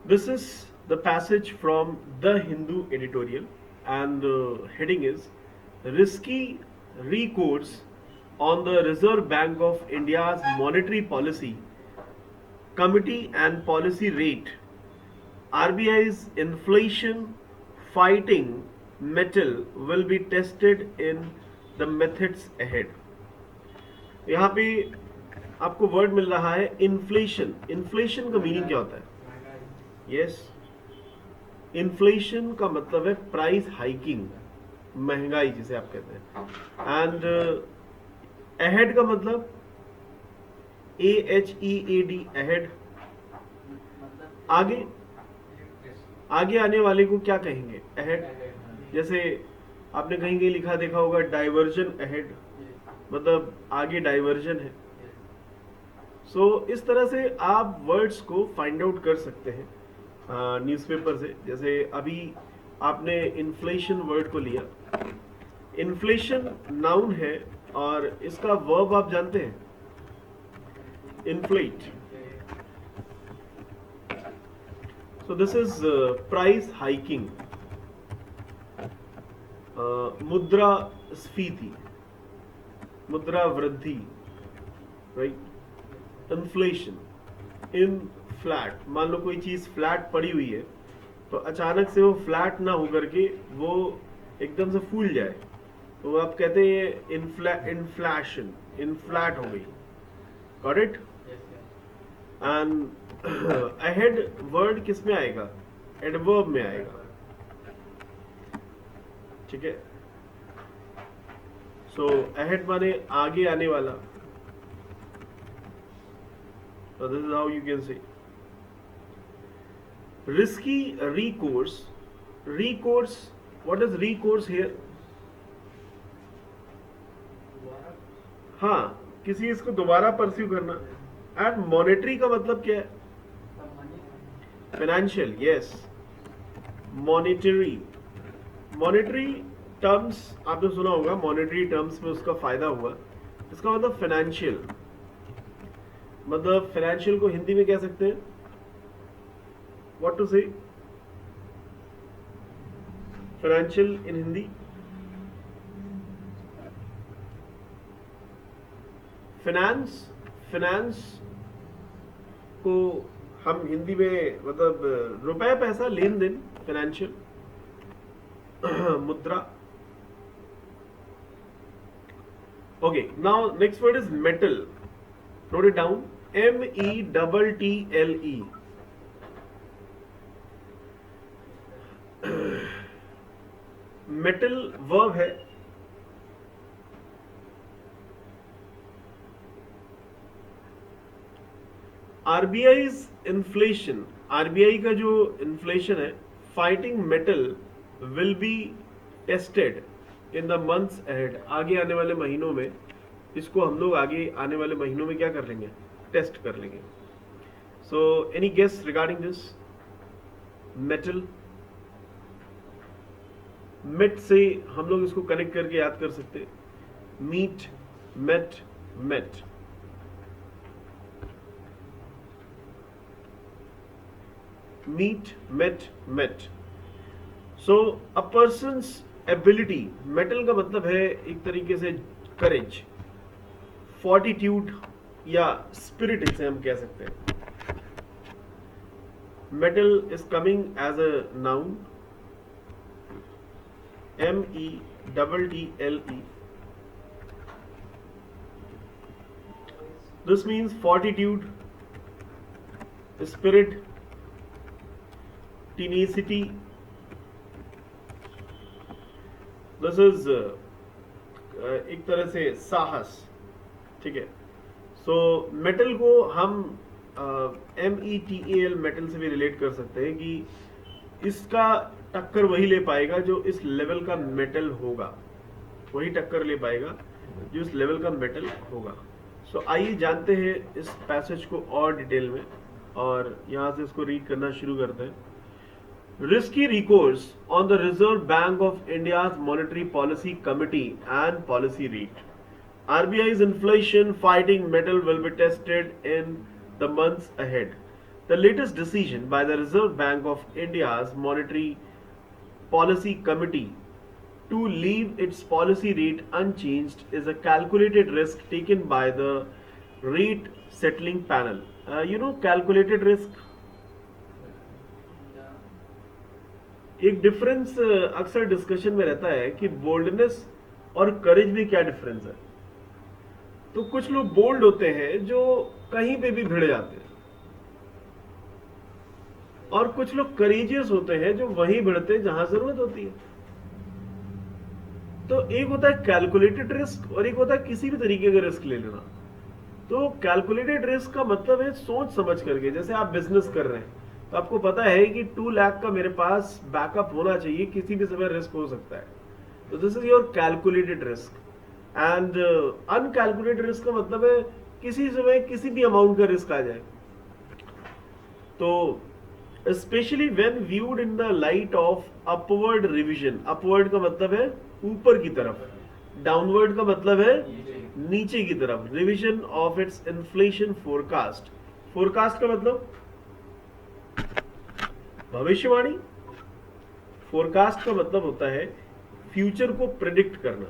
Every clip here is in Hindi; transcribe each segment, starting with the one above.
This is the passage from The Hindu editorial, and the heading is Risky Recourse on the Reserve Bank of India's Monetary Policy Committee and Policy Rate. RBI's inflation fighting metal will be tested in the methods ahead. यहाँ पे आपको वर्ड मिल रहा है इन्फ्लेशन. इन्फ्लेशन का मीनिंग क्या होता है? यस, इन्फ्लेशन का मतलब है प्राइस हाइकिंग, महंगाई जिसे आप कहते हैं. एंड अहेड का मतलब AHEAD, अहेड. आगे आगे आने वाले को क्या कहेंगे? अहेड. जैसे आपने कहीं कहीं लिखा देखा होगा डाइवर्जन अहेड, मतलब आगे डाइवर्जन है. सो इस तरह से आप वर्ड्स को फाइंड आउट कर सकते हैं न्यूज़पेपर से. जैसे अभी आपने इन्फ्लेशन वर्ड को लिया. इन्फ्लेशन नाउन है और इसका वर्ब आप जानते हैं, inflate. So this is price hiking. मुद्रा स्फीति, मुद्रा वृद्धि, राइट. इन्फ्लेशन, इन फ्लैट. मान लो कोई चीज फ्लैट पड़ी हुई है तो अचानक से वो फ्लैट ना होकर के वो एकदम से फूल जाए तो आप कहते हैं इन्फ्लेशन, इनफ्लैट हो गई. Got it. And ahead word किस में आएगा? एडवर्ब में आएगा. ठीक है. सो अहेड माने आगे आने वाला. So this is how you can say. Risky recourse. Recourse. What is recourse here? हाँ, किसी इसको दोबारा परस्यू करना. एंड मॉनेटरी का मतलब क्या है? Financial. Yes, monetary. Monetary terms आपने सुना होगा, मॉनेटरी टर्म्स में उसका फायदा हुआ. इसका मतलब फाइनेंशियल. मतलब फाइनेंशियल को हिंदी में कह सकते हैं व्हाट टू से? फाइनेंशियल इन हिंदी. फाइनेंस. फाइनेंस को हम हिंदी में मतलब रुपए पैसा लेन देन, फाइनेंशियल. मुद्रा. Okay, now next word is metal. Note it down. METTLE. Metal verb है. आरबीआईज इन्फ्लेशन. आरबीआई का जो इन्फ्लेशन है, fighting metal will be tested in the months ahead. आगे आने वाले महीनों में इसको हम लोग आगे आने वाले महीनों में क्या कर लेंगे? टेस्ट कर लेंगे. So any guess regarding this? Metal. Met से हम लोग इसको कनेक्ट करके याद कर सकते. Meet, met, met. Meet, met, met. So a person's ability. Metal का मतलब है एक तरीके से करेज, फोर्टिट्यूड या स्पिरिट, इसे हम कह सकते हैं. Mettle is coming as a noun. METTLE. This means fortitude, spirit, tenacity. This is एक तरह से साहस. ठीक है. सो मेटल को हम METAL मेटल से भी रिलेट कर सकते हैं कि इसका टक्कर वही ले पाएगा जो इस लेवल का मेटल होगा. वही टक्कर ले पाएगा जो इस लेवल का मेटल होगा. सो आइए जानते हैं इस पैसेज को और डिटेल में और यहाँ से इसको रीड करना शुरू करते हैं. Risky recourse on the Reserve Bank of India's Monetary Policy Committee and Policy Rate. RBI's inflation fighting mettle will be tested in the months ahead. The latest decision by the Reserve Bank of India's Monetary Policy Committee to leave its policy rate unchanged is a calculated risk taken by the rate settling panel. Calculated risk, एक डिफरेंस अक्सर डिस्कशन में रहता है कि बोल्डनेस और करेज में क्या डिफरेंस है। तो कुछ लोग बोल्ड होते हैं जो कहीं पे भी भिड़ जाते हैं, और कुछ लोग करेजियस होते हैं जो वहीं भिड़ते हैं जहां जरूरत होती है। तो एक होता है कैलकुलेटेड रिस्क और एक होता है किसी भी तरीके का रिस्क ले लेना। तो कैलकुलेटेड रिस्क का मतलब है सोच समझ करके। जैसे आप बिजनेस कर रहे हैं तो आपको पता है कि 2 लाख का मेरे पास बैकअप होना चाहिए, किसी भी समय रिस्क हो सकता है। तो this is your calculated risk. And uncalculated risk का मतलब है किसी समय किसी भी अमाउंट का रिस्क आ जाए। तो specially when viewed in the light of upward revision, upward का मतलब है ऊपर की तरफ, डाउनवर्ड का मतलब है नीचे की तरफ, revision of its inflation forecast. Forecast का मतलब भविष्यवाणी, फोरकास्ट का मतलब होता है फ्यूचर को प्रिडिक्ट करना,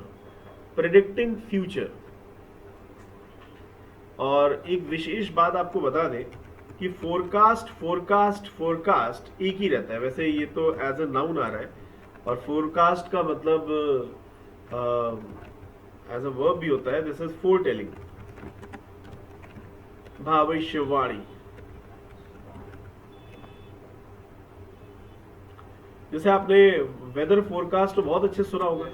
प्रिडिक्टिंग फ्यूचर। और एक विशेष बात आपको बता दें कि फोरकास्ट फोरकास्ट फोरकास्ट एक ही रहता है। वैसे ये तो एज अ नाउन आ रहा है, और फोरकास्ट का मतलब एज अ वर्ब भी होता है। दिस इज फोर टेलिंग, भविष्यवाणी। जैसे आपने वेदर फोरकास्ट तो बहुत अच्छे सुना होगा,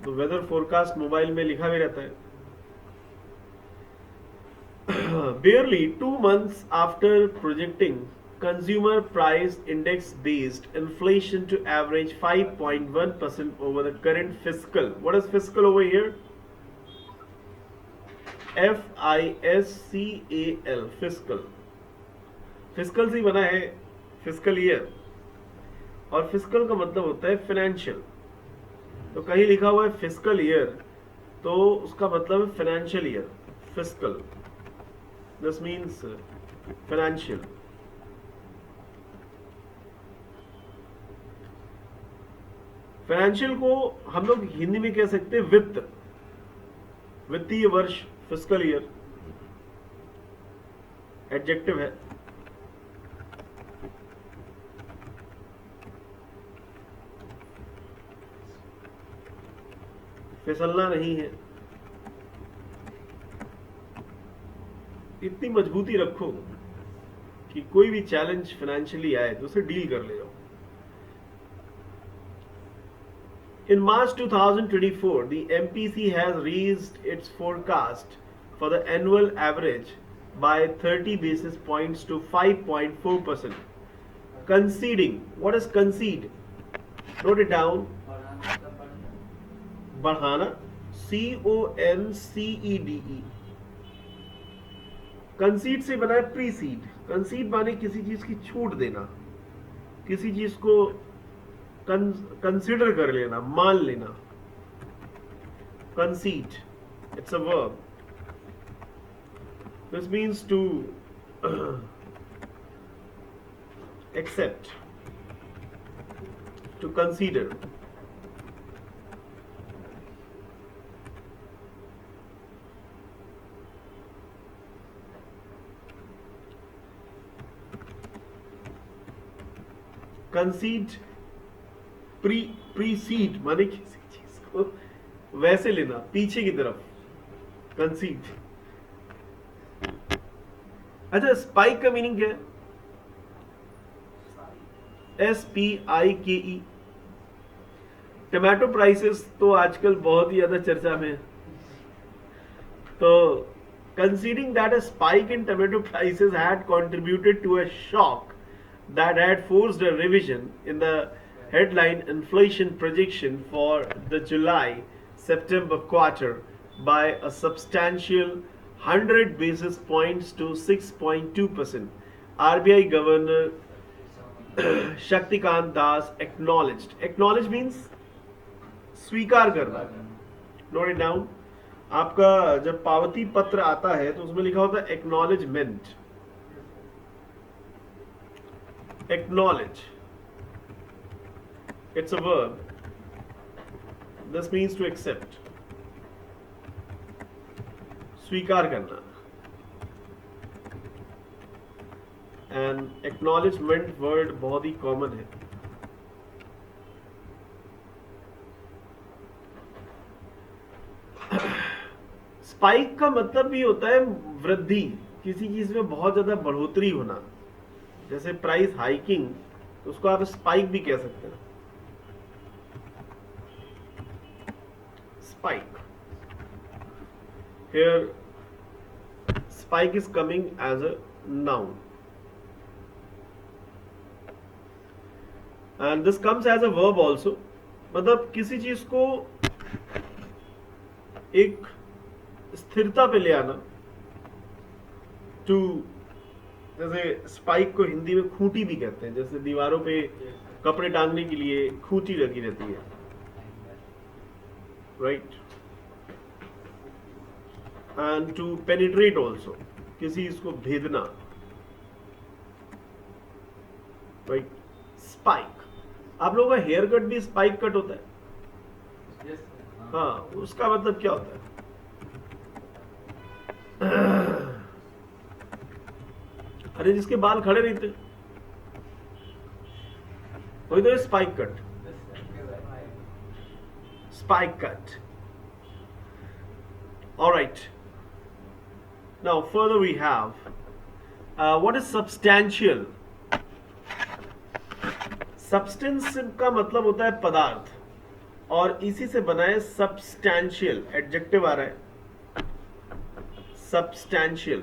तो वेदर फोरकास्ट मोबाइल में लिखा भी रहता है। Barely 2 months after projecting consumer price index based inflation to average 5.1% over the current fiscal. What is fiscal over here? FISCAL, fiscal. Fiscal से बना है फिस्कल ईयर, और फिस्कल का मतलब होता है फाइनेंशियल। तो कहीं लिखा हुआ है फिस्कल ईयर तो उसका मतलब है financial year, fiscal. This means financial. Financial को हम लोग हिंदी में कह सकते हैं वित्त, वित्तीय वर्ष, फिस्कल ईयर एडजेक्टिव है। फिसलना नहीं है। इतनी मजबूती रखो कि कोई भी चैलेंज फाइनेंशियली आए तो उसे डील कर ले जाओ। In March 2024, the MPC has raised its forecast for the annual average by 30 basis points to 5.4%. Conceding. What is concede? Note it down. बढ़ाना, CONCEDE। कंसीड से बना है प्रीसीड। कंसीड माने किसी चीज की छूट देना, किसी चीज को कंसिडर कर लेना, मान लेना। Concede, it's a verb. This means to accept, to consider. Concede, precede माने किसी चीज को वैसे लेना, पीछे की तरफ, कंसीड। अच्छा, स्पाइक का मीनिंग क्या है? SPIKE। टमाटो प्राइसेस तो आजकल बहुत ही ज्यादा चर्चा में है। तो conceding that a spike in tomato prices had contributed to a shock that had forced a revision in the headline inflation projection for the July-September quarter by a substantial 100 basis points to 6.2%. RBI Governor Shaktikant Das acknowledged. Acknowledge means स्वीकार करना। Note it down. आपका जब पावती पत्र आता है तो उसमें लिखा होता है acknowledgement. Acknowledge. It's a verb. This means to accept. स्वीकार करना. And acknowledgement word बहुत ही common है. स्पाइक का मतलब भी होता है वृद्धि, किसी चीज में बहुत ज्यादा बढ़ोतरी होना. जैसे प्राइस हाइकिंग, तो उसको आप स्पाइक भी कह सकते हैं. Spike. Here spike is coming as a noun and this comes as a verb also. मतलब किसी चीज को एक स्थिरता पे ले आना. टू, जैसे स्पाइक को हिंदी में खूंटी भी कहते हैं. जैसे दीवारों पे कपड़े टांगने के लिए खूंटी लगी रहती है, right. And to penetrate also, किसी इसको भेदना, राइट. स्पाइक. आप लोगों का हेयर कट भी स्पाइक कट होता है. हाँ, उसका मतलब क्या होता है? अरे जिसके बाल खड़े नहीं थे, वही तो spike cut. Spike cut. Alright. Now further we have what is substantial. Substance का मतलब होता है पदार्थ, और इसी से बना है substantial. एडजेक्टिव आ रहा है. substantial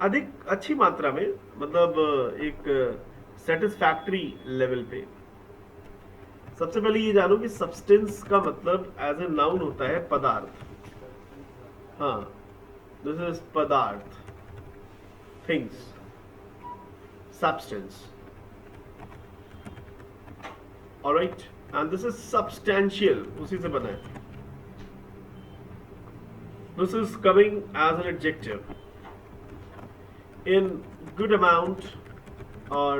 अधिक अच्छी मात्रा में, मतलब एक सेटिस्फैक्टरी लेवल पे. सबसे पहले ये जानो कि सब्सटेंस का मतलब एज ए नाउन होता है पदार्थ. हाँ, दिस इज पदार्थ, things, substance. Alright. And this is substantial, उसी से बना है. This is coming as an adjective in good amount or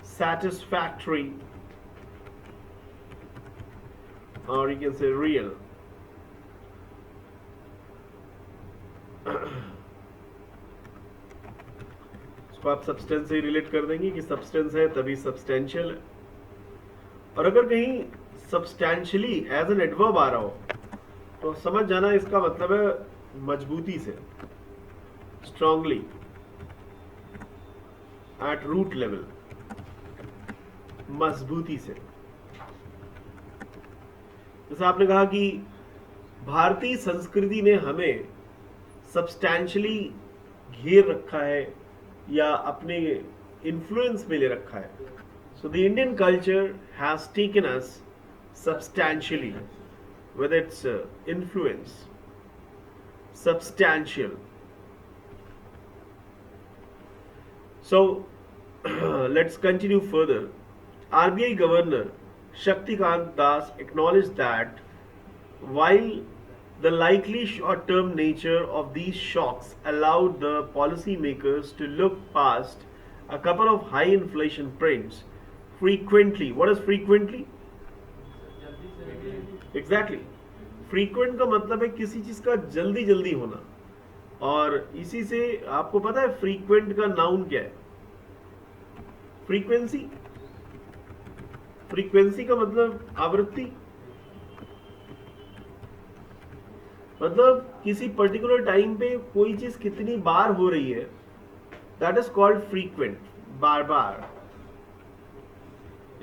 satisfactory, or you can say real. इसको आप सब्सटेंस से रिलेट कर देंगे कि सब्सटेंस है तभी सब्सटेंशियल है. और अगर कहीं सब्सटैंशियली एज एन एडवर्ब आ रहा हो तो समझ जाना इसका मतलब है मजबूती से, स्ट्रांगली, एट रूट लेवल, मजबूती से. जैसे आपने कहा कि भारतीय संस्कृति ने हमें सब्सटैंशियली घेर रखा है या अपने इन्फ्लुएंस में ले रखा है. So the Indian culture has taken us substantially with its influence. Substantial. So let's continue further. RBI Governor Shaktikant Das acknowledged that while the likely short-term nature of these shocks allowed the policymakers to look past a couple of high inflation prints frequently. What is frequently? Exactly. Frequent का मतलब है किसी चीज का जल्दी जल्दी होना. और इसी से आपको पता है फ्रीक्वेंट का नाउन क्या है? फ्रीक्वेंसी. फ्रीक्वेंसी का मतलब आवृत्ति. मतलब किसी पर्टिकुलर टाइम पे कोई चीज कितनी बार हो रही है, दैट इज कॉल्ड फ्रीक्वेंट. बार बार.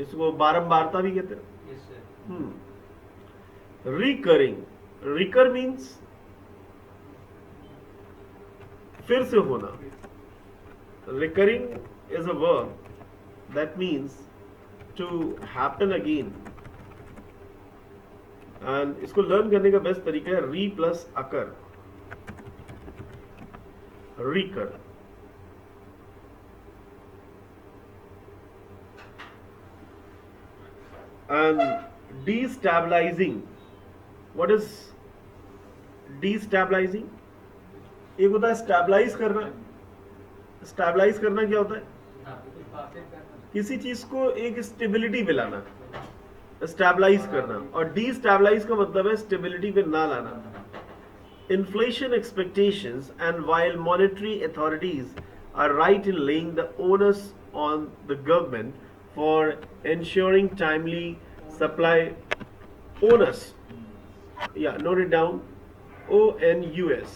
इसको बारंबारता भी कहते हैं. रिकरिंग. रिकर मीन्स फिर से होना. Recurring is a verb that means to happen again. and इसको लर्न करने का बेस्ट तरीका है री plus occur. Recur. and destabilizing. what is destabilizing? एक होता है स्टेबलाइज करना. स्टेबलाइज करना क्या होता है? किसी चीज को एक स्टेबिलिटी पे लाना, स्टेबलाइज करना, और डीस्टेबलाइज का मतलब है स्टेबिलिटी पे ना लाना. Inflation expectations, and while monetary authorities are right in laying the onus on the government for ensuring timely supply, onus, yeah, note it down, ONUS.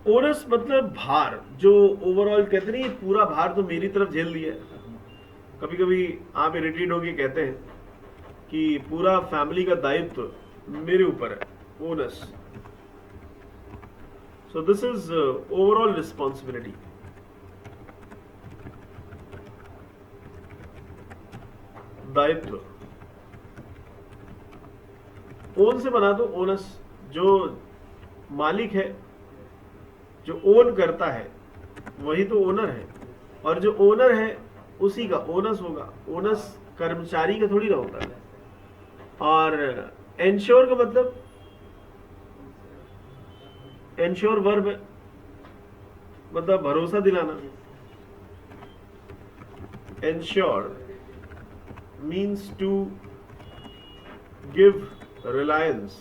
Onus मतलब भार, जो ओवरऑल कहते नहीं पूरा भार तो मेरी तरफ झेल दिया है. कभी कभी आप इरिटेट होके कहते हैं कि पूरा फैमिली का दायित्व मेरे ऊपर है, onus. So this is overall responsibility. दायित्व ओन से बना दो ओनस, जो मालिक है, जो ओन करता है वही तो ओनर है, और जो ओनर है उसी का ओनस होगा. ओनस कर्मचारी का थोड़ी ना होता है. और एंश्योर का मतलब, एंश्योर वर्ब है, मतलब भरोसा दिलाना. Ensure means to give reliance,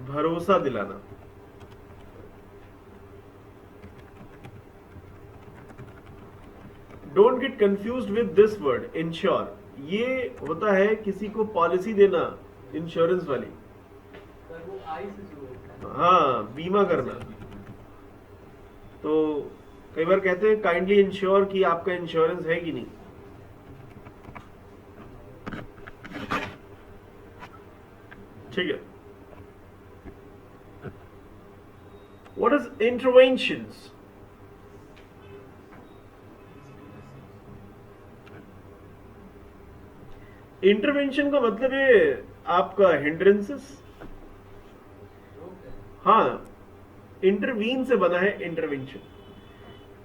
भरोसा दिलाना. Don't get confused with this word insure. ये होता है किसी को पॉलिसी देना, इंश्योरेंस वाली. हाँ, बीमा करना. तो कई बार कहते हैं काइंडली इंश्योर कि आपका इंश्योरेंस है कि नहीं. ठीक है. What is interventions? इंटरवेंशन का मतलब है आपका हिंड्रेंसेस. हाँ, इंटरवीन से बना है इंटरवेंशन.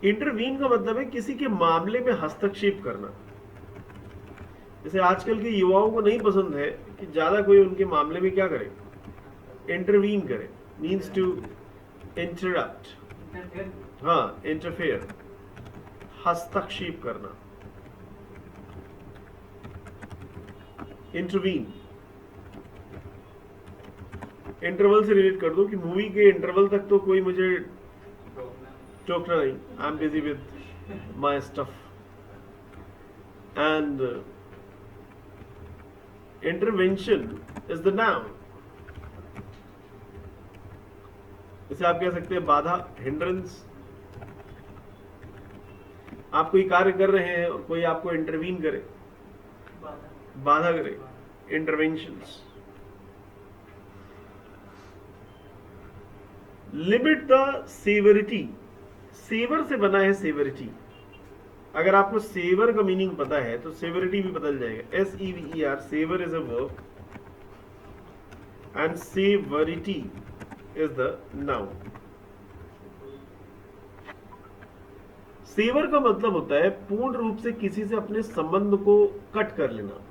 इंटरवीन का मतलब है किसी के मामले में हस्तक्षेप करना. जैसे आजकल के युवाओं को नहीं पसंद है कि ज्यादा कोई उनके मामले में क्या करे, इंटरवीन करे. Means to interrupt. हाँ, इंटरफेयर, हस्तक्षेप करना. इंटरवीन इंटरवल से रिलेट कर दो कि मूवी के इंटरवल तक तो कोई मुझे टोकना नहीं. I am busy with my stuff. And intervention is the noun. इसे आप कह सकते हैं बाधा, हिंड्रेंस. आप कोई कार्य कर रहे हैं और कोई आपको इंटरवीन करे, बाधा करे, interventions. Limit the severity. Sever से बना है सेवरिटी. अगर आपको सेवर का मीनिंग पता है तो सेवरिटी भी बदल जाएगा. SEVER, sever is a verb and severity is the noun. Sever का मतलब होता है पूर्ण रूप से किसी से अपने संबंध को कट कर लेना.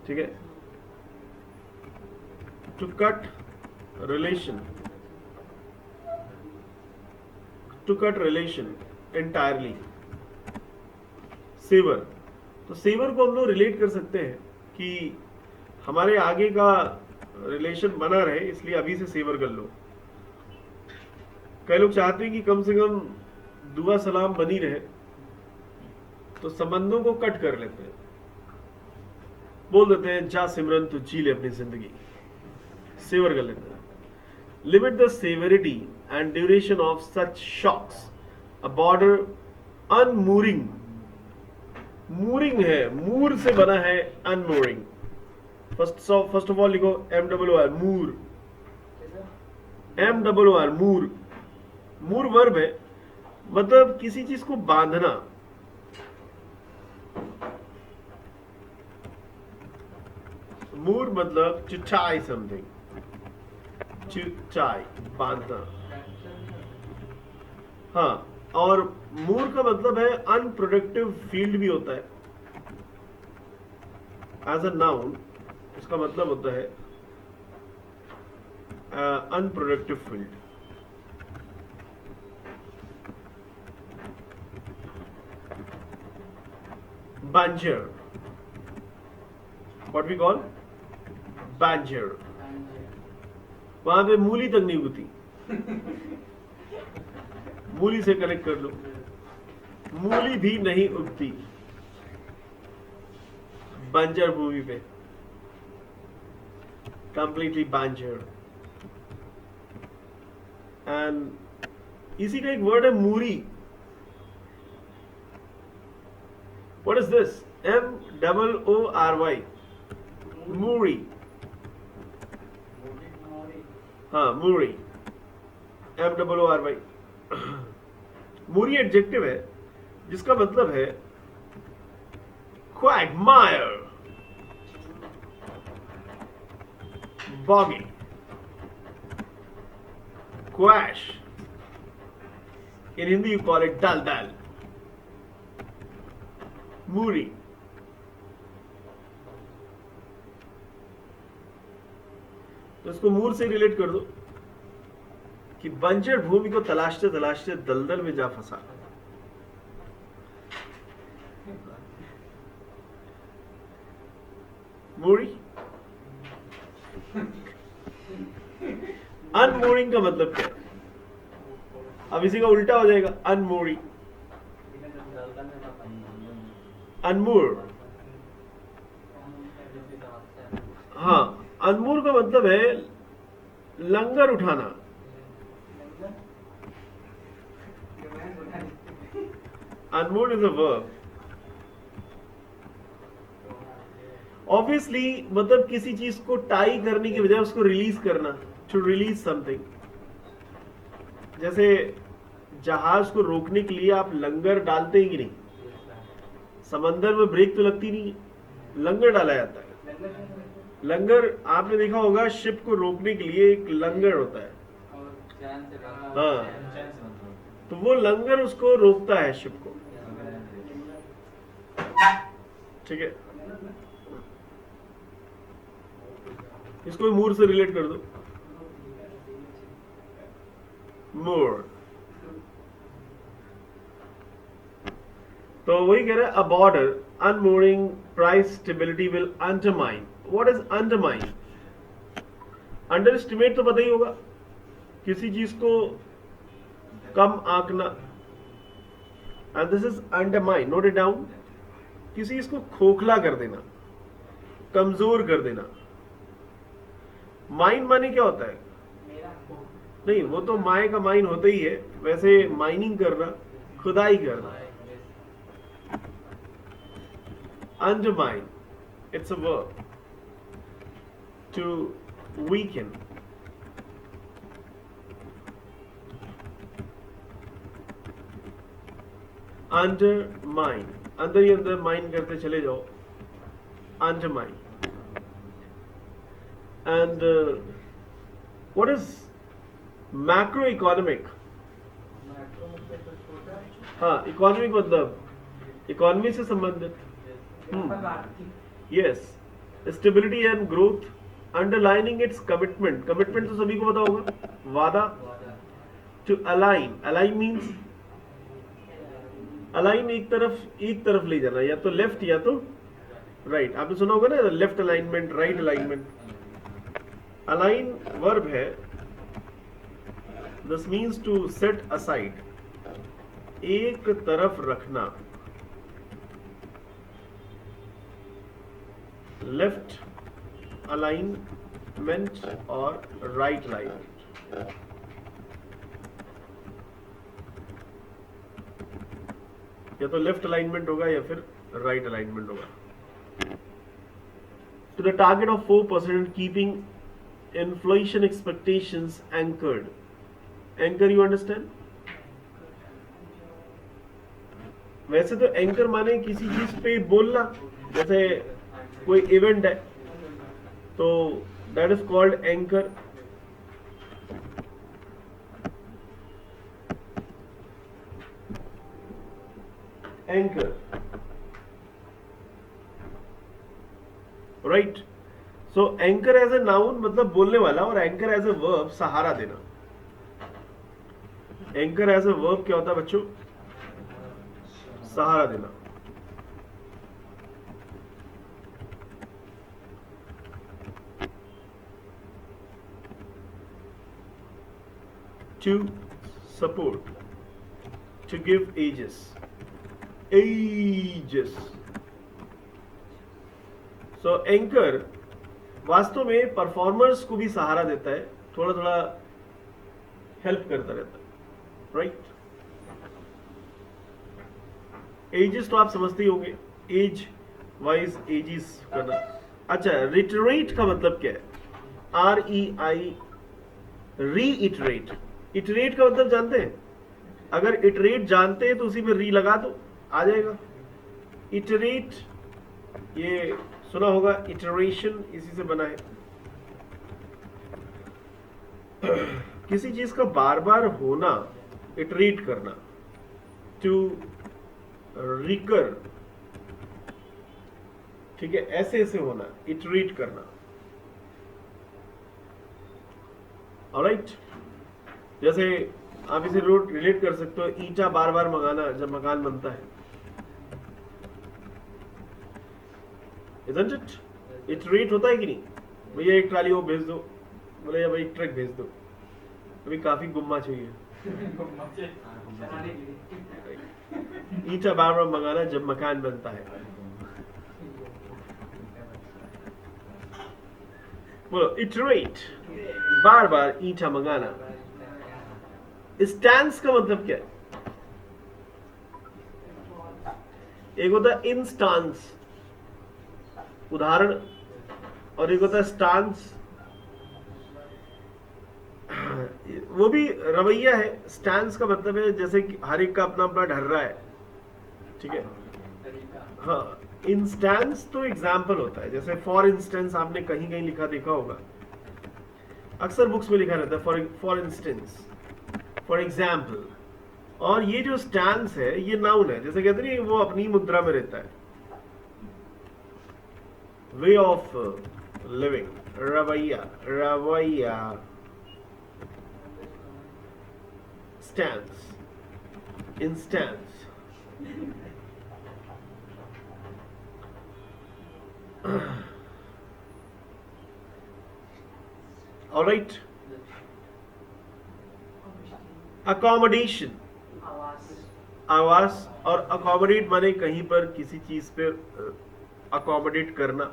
ठीक है. To cut relation, to cut relation entirely. Sever. तो सेवर को हम लोग रिलेट कर सकते हैं कि हमारे आगे का रिलेशन बना रहे, इसलिए अभी से सेवर कर लो. कई लोग चाहते हैं कि कम से कम दुआ सलाम बनी रहे, तो संबंधों को कट कर लेते हैं. बोल देते हैं जा सिमरन तू जी ले अपनी जिंदगी, सेवर कर लेते हैं. Limit the severity and duration of such shocks. A border unmooring. Mooring है, मूर से बना है अनमूरिंग. फर्स्ट ऑफ ऑल लिखो MOOR, moor. MOOR, moor. Moor verb है, मतलब किसी चीज को बांधना. मूर मतलब to tie something, to tie, बांधना. हाँ, और मूर का मतलब है अनप्रोडक्टिव फील्ड भी होता है. एज अ नाउन इसका मतलब होता है unproductive field. Banjir. What we call? Banjir. वहां पे मूली तक नहीं उगती. मूली से कनेक्ट कर लो. मूली भी नहीं उगती बंजर भूमि पे. कंप्लीटली बंजर. एंड इसी का एक वर्ड है moory. What is this? MOORY. Moory. हाँ, मूरी. MOORY. मूरी एडजेक्टिव है जिसका मतलब है quagmire, boggy, quash. In Hindi you call it dal dal. मूरी. तो इसको मूर से रिलेट कर दो कि बंजर भूमि को तलाशते तलाशते दलदल में जा फंसा. मूरी. अनमूरिंग का मतलब क्या? अब इसी का उल्टा हो जाएगा. अनमूरी. अनमूर. हाँ, अनमूर का मतलब है लंगर उठाना. अनमूर इज अ वर्ब. ऑब्वियसली मतलब किसी चीज को टाई करने की बजाय उसको रिलीज करना. To release something. जैसे जहाज को रोकने के लिए आप लंगर डालते हैं कि नहीं? समंदर में ब्रेक तो लगती नहीं है, लंगर डाला जाता है. लंगर आपने देखा होगा, शिप को रोकने के लिए एक लंगर होता है. हाँ, तो वो लंगर उसको रोकता है शिप को. ठीक है, इसको मूर से रिलेट कर दो. मूर. तो वही कह रहा है, a border unmooring price stability will undermine. What is undermine? Underestimate तो पता ही होगा, किसी चीज को कम आंकना. And this is undermine. Note it down. किसी चीज को खोखला कर देना, कमजोर कर देना. माइन माने क्या होता है? नहीं, वो तो माए का माइन होता ही है. वैसे माइनिंग करना, खुदाई करना. Undermine. It's a verb. To weaken. Undermine. अंदर ही अंदर माइन करते चले जाओ. Undermine. And what is macroeconomic? हाँ, इकोनॉमिक मतलब इकोनॉमी से संबंधित. Yes. Stability and growth. Underlining its commitment. Commitment तो सभी को पता होगा, वादा. To align. Align means align एक तरफ ले जाना, या तो लेफ्ट या तो राइट. आपने सुना होगा ना, left alignment, right alignment. Align verb है. This means to set aside. एक तरफ रखना. लेफ्ट अलाइनमेंट और राइट अलाइनमेंट. या तो लेफ्ट अलाइनमेंट होगा या फिर राइट अलाइनमेंट होगा. To the target of 4% keeping inflation expectations anchored. Anchor you understand? वैसे तो एंकर माने किसी चीज पे बोलना. जैसे कोई इवेंट है तो that is called anchor. Anchor, right. So anchor as a noun मतलब बोलने वाला, और एंकर एज ए वर्ब सहारा देना। एंकर एज ए वर्ब क्या होता है बच्चों? सहारा देना। To support, to give aegis, aegis. So anchor वास्तव में परफॉर्मर्स को भी सहारा देता है, थोड़ा थोड़ा हेल्प करता रहता है, राइट? एजेस तो आप समझते ही होंगे, एज वाइज एजिस करना। अच्छा, रिटरेट का मतलब क्या है? REI, reiterate. इटरेट का मतलब जानते हैं? अगर इटरेट जानते हैं तो उसी में री लगा दो, आ जाएगा। इटरेट, ये सुना होगा, इटरेशन इसी से बना है। किसी चीज का बार बार होना, इटरेट करना, टू रिकर, ठीक है, ऐसे ऐसे होना, इटरेट करना। ऑलराइट, जैसे आप इसे रिलेट कर सकते हो, ईंटा बार बार मंगाना जब मकान बनता है, isn't it? इटरेट होता है कि नहीं? भैया एक ट्राली वो भेज दो, बोले या भाई एक ट्रक भेज दो, अभी काफी गुम्मा चाहिए। ईंटा बार बार मंगाना जब मकान बनता है। बोलो इटरेट, बार बार ईंटा मंगाना। स्टैंस का मतलब क्या है? एक होता है इंस्टांस, उदाहरण, और एक होता है स्टांस, वो भी रवैया है। स्टैंस का मतलब है जैसे कि हर एक का अपना अपना ढर्रा है, ठीक है। हाँ, इंस्टेंस तो एग्जाम्पल होता है, जैसे फॉर इंस्टेंस आपने कहीं कहीं लिखा देखा होगा, अक्सर बुक्स में लिखा रहता है फॉर इंस्टेंस, फॉर एग्जाम्पल। और ये जो स्टैंस है ये नाउन है, जैसे कहते नहीं वो अपनी मुद्रा में रहता है, वे ऑफ लिविंग, रवैया, रवैया, स्टैंस, इंस्टेंस। ऑलराइट, अकोमोडेशन, आवास, और अकोमोडेट माने कहीं पर किसी चीज पे अकोमोडेट करना।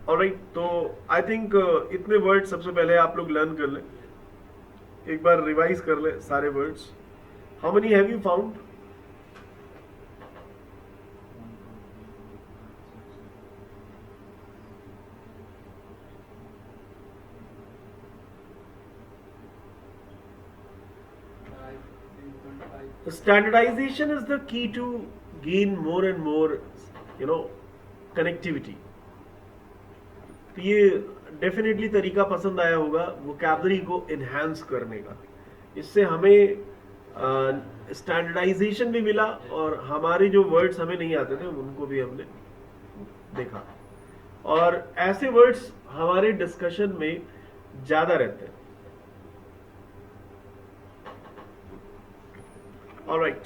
ऑलराइट, तो आई थिंक इतने वर्ड सबसे पहले आप लोग लर्न कर लें, एक बार रिवाइज कर ले सारे words. How many have you found? Standardization is the key to gain more and more, connectivity. तो ये डेफिनेटली तरीका पसंद आया होगा वोकैबुलरी को एनहांस करने का। इससे हमें स्टैंडर्डाइजेशन भी मिला, और हमारे जो वर्ड्स हमें नहीं आते थे उनको भी हमने देखा, और ऐसे वर्ड्स हमारे डिस्कशन में ज्यादा रहते हैं। ऑलराइट,